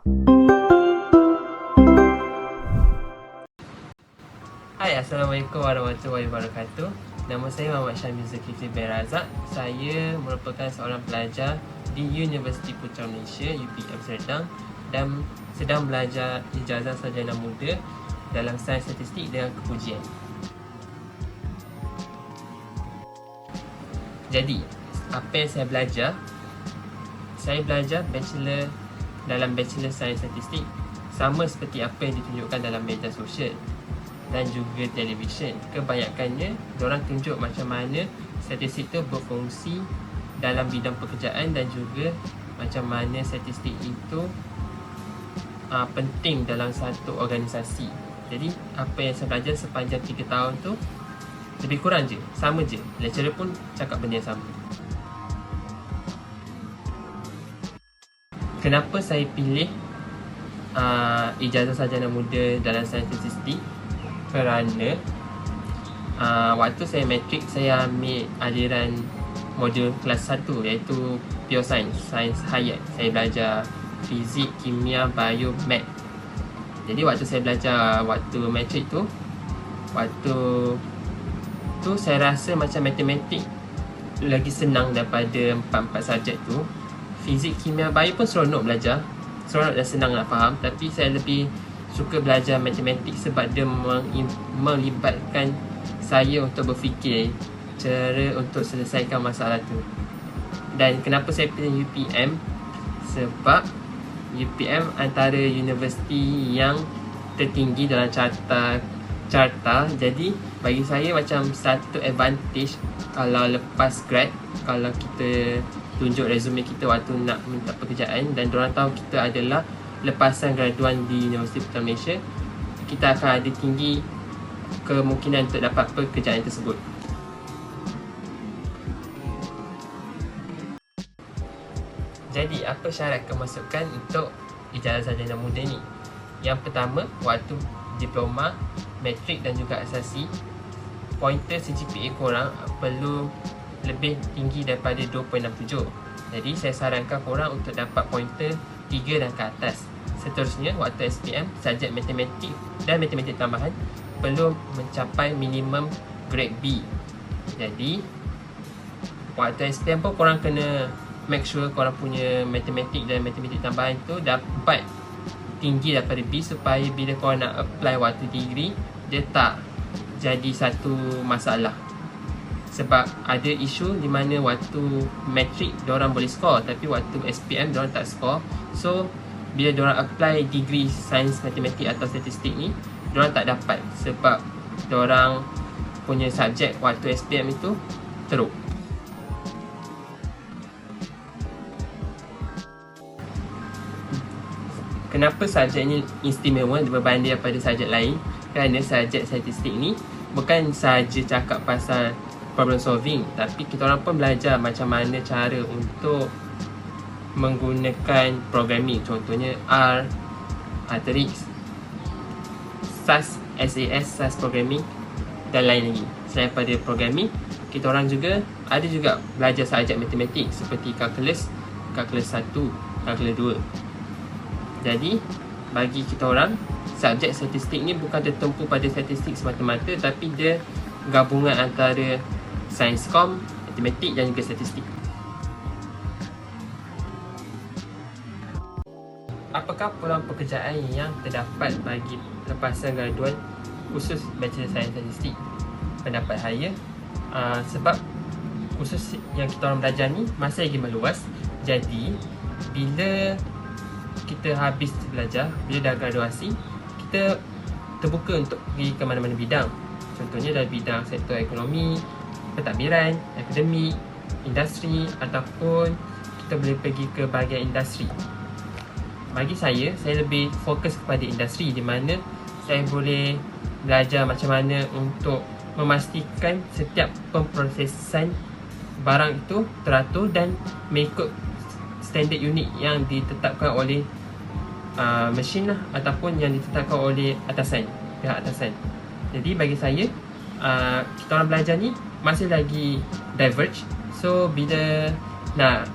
Hai, Assalamualaikum warahmatullahi wabarakatuh. Nama saya Muhammad Syamil Zulkifli bin Razak. Saya merupakan seorang pelajar di Universiti Putra Malaysia UPM Serdang dan sedang belajar ijazah sarjana muda dalam sains statistik dengan kepujian. Jadi, apa yang saya belajar? Saya belajar dalam Bachelor Sains Statistik sama seperti apa yang ditunjukkan dalam media sosial dan juga televisyen. Kebanyakannya, diorang tunjuk macam mana statistik itu berfungsi dalam bidang pekerjaan dan juga macam mana statistik itu penting dalam satu organisasi. Jadi, apa yang saya belajar sepanjang 3 tahun tu lebih kurang je, sama je. Lecturer pun cakap benda yang sama. Kenapa saya pilih ijazah sarjana muda dalam sains statistik? Kerana waktu saya matrik, saya ambil aliran modul kelas 1 iaitu Pure Science, Sains Hayat. Saya belajar fizik, kimia, bio, mat. Jadi waktu saya belajar waktu matrik tu, saya rasa macam matematik lagi senang daripada 4 subjek tu. Fizik, kimia, bio pun seronok belajar, seronok dan senang nak faham. Tapi saya lebih suka belajar matematik sebab dia melibatkan saya untuk berfikir cara untuk selesaikan masalah tu. Dan kenapa saya pilih UPM? Sebab UPM antara universiti yang tertinggi dalam carta. Jadi bagi saya macam satu advantage kalau lepas grad, kalau kita tunjuk resume kita waktu nak minta pekerjaan dan diorang tahu kita adalah lepasan graduan di Universiti Putra Malaysia, kita akan ada tinggi kemungkinan untuk dapat pekerjaan tersebut. Jadi, apa syarat kemasukan untuk ijazah sarjana muda ni? Yang pertama, waktu diploma, matrik dan juga asasi, pointer CGPA korang perlu lebih tinggi daripada 2.67. Jadi, saya sarankan korang untuk dapat pointer 3 dan ke atas. Seterusnya, waktu SPM, subjek matematik dan matematik tambahan perlu mencapai minimum grade B. Jadi, waktu SPM pun korang kena make sure korang punya matematik dan matematik tambahan tu dapat tinggi daripada B supaya bila korang nak apply waktu degree, dia tak jadi satu masalah. Sebab ada isu di mana waktu matrik diorang boleh score, tapi waktu SPM diorang tak score. So, bila diorang apply degree sains matematik atau statistik ni, diorang tak dapat sebab diorang punya subjek waktu SPM itu teruk. Kenapa subjek ni istimewa berbanding daripada subjek lain? Kerana subjek statistik ni bukan sahaja cakap pasal problem solving, tapi kita orang pun belajar macam mana cara untuk menggunakan programming. Contohnya R, Arterix, SAS, SAS programming dan lain lagi. Selain pada programming, kita orang juga ada belajar subjek matematik seperti kalkulus 1, kalkulus 2. Jadi, bagi kita orang, subjek statistik ni bukan tertumpu pada statistik semata-mata, tapi dia gabungan antara sains kom, matematik dan juga statistik. Apakah peluang pekerjaan yang terdapat bagi lepasan graduan khusus Bachelor Sains Statistik? Pendapat saya, sebab khusus yang kita orang belajar ni masih lagi meluas. Jadi, bila kita habis belajar, bila dah graduasi, kita terbuka untuk pergi ke mana-mana bidang. Contohnya dalam bidang sektor ekonomi, pentadbiran, akademik, industri, ataupun kita boleh pergi ke bahagian industri. Bagi saya lebih fokus kepada industri di mana saya boleh belajar macam mana untuk memastikan setiap pemprosesan barang itu teratur dan mengikut standard unit yang ditetapkan oleh mesin ataupun yang ditetapkan oleh pihak atasan. Jadi bagi saya, kita orang belajar ni masih lagi diverge. So bila nak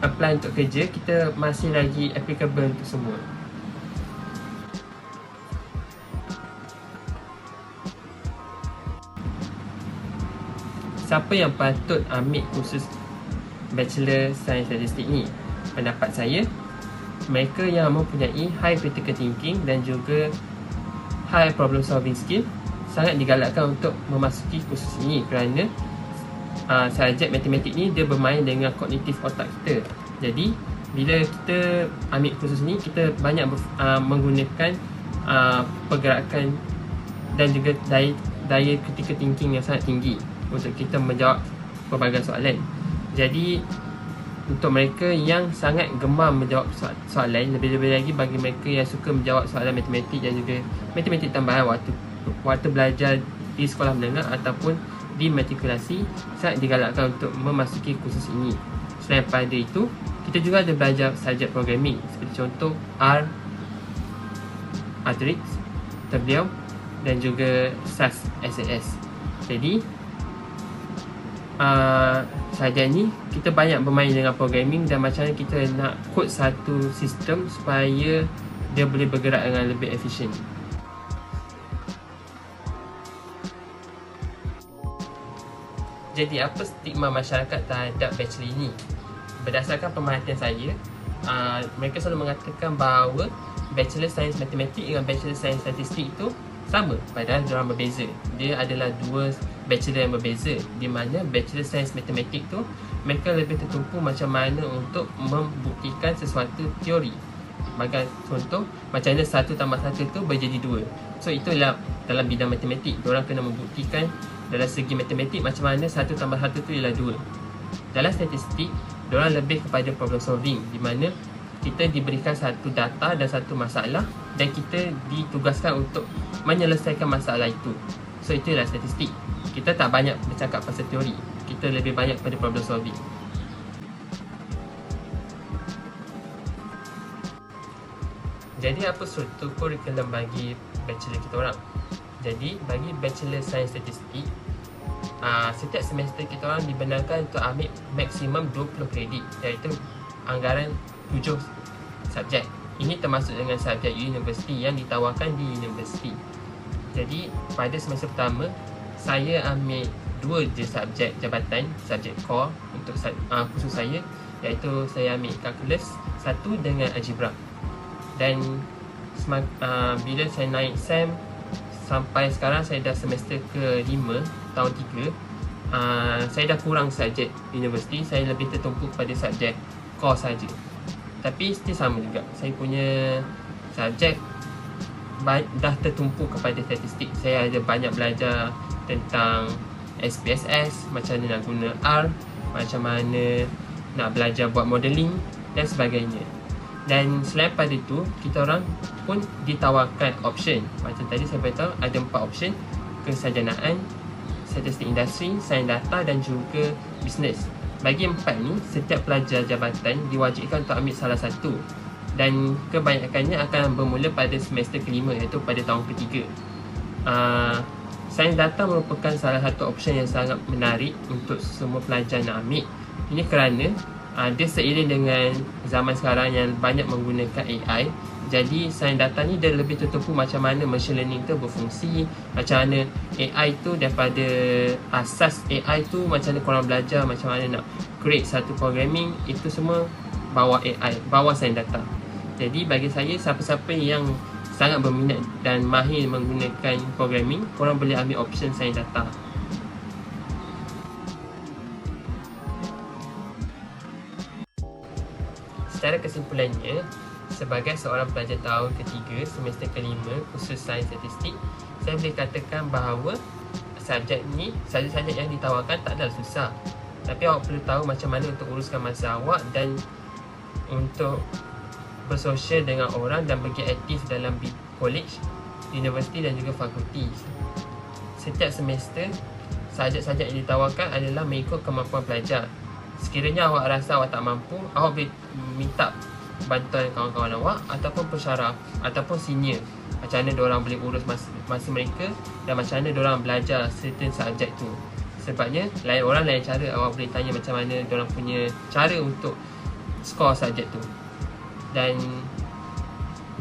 apply untuk kerja, kita masih lagi applicable untuk semua. Siapa yang patut ambil kursus Bachelor Sains Statistik ni? Pendapat saya, mereka yang mempunyai high critical thinking dan juga high problem solving skill sangat digalakkan untuk memasuki kursus ini, kerana subjek matematik ni dia bermain dengan kognitif otak kita. Jadi bila kita ambil kursus ni, kita banyak menggunakan pergerakan dan juga daya critical thinking yang sangat tinggi untuk kita menjawab pelbagai soalan. Jadi untuk mereka yang sangat gemar menjawab soalan, lebih-lebih lagi bagi mereka yang suka menjawab soalan matematik dan juga matematik tambahan waktu belajar di sekolah menengah ataupun di matrikulasi, sangat digalakkan untuk memasuki kursus ini. Selain pada itu, kita juga ada belajar subjek programming seperti contoh R, Artrix, Tableau dan juga SAS. Jadi sahaja ni kita banyak bermain dengan programming dan macam mana kita nak kod satu sistem supaya dia boleh bergerak dengan lebih efisien. Jadi apa stigma masyarakat terhadap bachelor ini? Berdasarkan pemerhatian saya, mereka selalu mengatakan bahawa Bachelor Sains Matematik dengan Bachelor Sains Statistik itu sama, padahal diorang berbeza. Dia adalah dua bachelor yang berbeza, di mana Bachelor Sains Matematik tu mereka lebih tertumpu macam mana untuk membuktikan sesuatu teori. Bagi contoh, macam mana 1 tambah 1 tu berjadi 2. So itulah dalam bidang matematik, diorang kena membuktikan dalam segi matematik macam mana 1 tambah 1 tu ialah 2. Dalam statistik, diorang lebih kepada problem solving, di mana kita diberikan satu data dan satu masalah dan kita ditugaskan untuk menyelesaikan masalah itu. So itulah statistik. Kita tak banyak bercakap pasal teori, kita lebih banyak pada problem solving. Jadi apa struktur kurikulum bagi bachelor kita orang? Jadi bagi Bachelor Sains Statistik, setiap semester kita orang dibenarkan untuk ambil maksimum 20 kredit, iaitu anggaran 7 subjek. Ini termasuk dengan subjek universiti yang ditawarkan di universiti. Jadi pada semester pertama, saya ambil 2 je subjek jabatan, subjek core untuk khusus saya, iaitu saya ambil kalkulus 1 dengan algebra. Dan bila saya naik SEM sampai sekarang, saya dah semester ke-5 tahun 3, saya dah kurang subjek universiti, saya lebih tertumpu pada subjek core saja. Tapi still sama juga, saya punya subjek dah tertumpu kepada statistik. Saya ada banyak belajar tentang SPSS, macam mana nak guna R, macam mana nak belajar buat modeling dan sebagainya. Dan selain pada itu, kita orang pun ditawarkan option. Macam tadi saya beritahu, ada 4 option: kesarjanaan, statistik industri, sains data dan juga bisnes. Bagi 4 ni, setiap pelajar jabatan diwajibkan untuk ambil salah satu, dan kebanyakannya akan bermula pada semester ke-5, iaitu pada tahun ke-3. Sains data merupakan salah satu option yang sangat menarik untuk semua pelajar nak ambil. Ini kerana dia seiring dengan zaman sekarang yang banyak menggunakan AI. Jadi sains data ni dia lebih tertumpu macam mana machine learning tu berfungsi, macam mana AI tu daripada asas AI tu, macam mana korang belajar, macam mana nak create satu programming, itu semua bawah AI, bawah sains data. Jadi bagi saya, siapa-siapa yang sangat berminat dan mahir menggunakan programming, korang boleh ambil option sains data. Secara kesimpulannya, sebagai seorang pelajar tahun ke-3 semester ke-5 khusus sains statistik, saya boleh katakan bahawa subjek ni, subjek-subjek yang ditawarkan tak adalah susah. Tapi awak perlu tahu macam mana untuk uruskan masa awak dan untuk bersosial dengan orang dan pergi aktif dalam college, universiti dan juga fakulti. Setiap semester, subjek-subjek yang ditawarkan adalah mengikut kemampuan pelajar. Sekiranya awak rasa awak tak mampu, awak boleh minta bantuan kawan-kawan awak ataupun pensyarah ataupun senior, macam mana diorang boleh urus masa mereka dan macam mana diorang belajar certain subjek tu. Sebabnya lain orang lain cara, awak boleh tanya macam mana diorang punya cara untuk skor subjek tu. Dan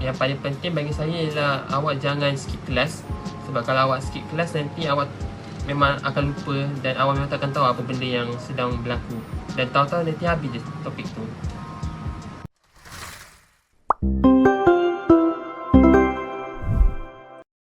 yang paling penting bagi saya ialah awak jangan skip kelas. Sebab kalau awak skip kelas, nanti awak memang akan lupa dan awak memang takkan tahu apa benda yang sedang berlaku. Dan tahu-tahu nanti habis je topik tu.